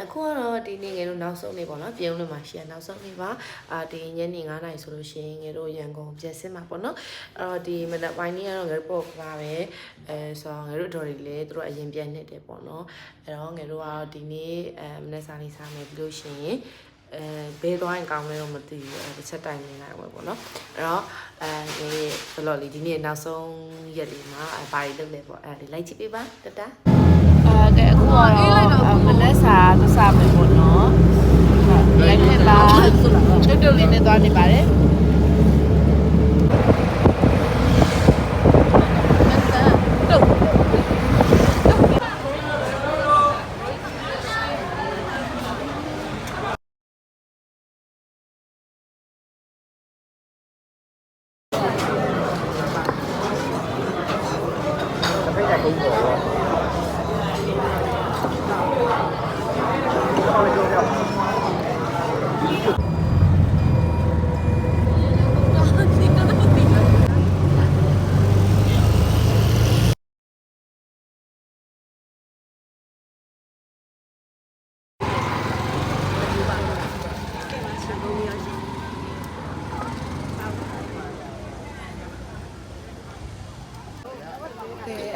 အခုကတော့ဒီနေ့ငယ်တို့နောက်ဆုံးနေပေါ့နော်ပြုံးလို့မှရှိရနောက်ဆုံးနေပါဒီညနေ9:00နာရီဆိုလို့ရှိရင်ငယ်တို့ရန်ကုန်ပြန်ဆင်းမှာပေါ့နော်အဲ့တော့ဒီမနက်ပိုင်းနေ့ကတော့ငယ်တို့ပေါ့ပါပဲဆိုတော့ငယ်တို့တော်တွေလည်းသူတို့အရင်ပြန်နေတယ်ပေါ့နော်အဲ့တော့ငယ်တို့ကတော့ဒီနေ့မနက်စာနေစားမယ်ပြီးလို့ရှိရင်ဘေးသွားရင်ကောင်းလဲတော့မသိဘူးတစ်ချက်တိုင်နေလိုက်ပဲပေါ့နော်အဲ့တော့ဘယ်လိုလဲဒီနေ့နောက်ဆုံးရက်လေးမှာဘာတွေလုပ်လဲပေါ့အဲ့ဒီလိုက်ကြည့်ပေးပါတတကဲအခုကတော့မနက်စာသူစားမယ်ပေါ့နော်လိုက်ခဲ့ပါတုတ်လေးနဲ့သွားနေပါတယ်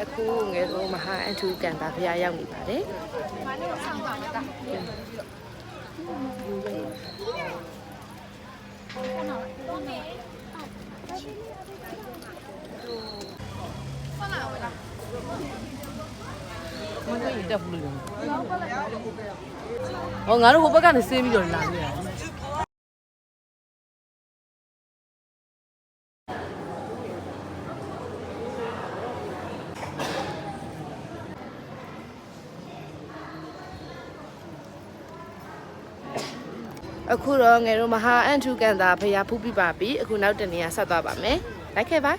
အခုငယ်တို့မဟာအထူးကန်တာဖျားရောက်နေပါတယ်တက်ဘူးလို့ဟောငါတို့ဟိုဘက်ကနေဆင်းပြီးတော့လာနေတာအခုတော့ငယ်တို့မဟာအန်ထူကန်တာဖျားဖူးပြပါပြီအခုနောက်တနေရာဆက်သွားပါမယ်လိုက်ခဲ့ပါ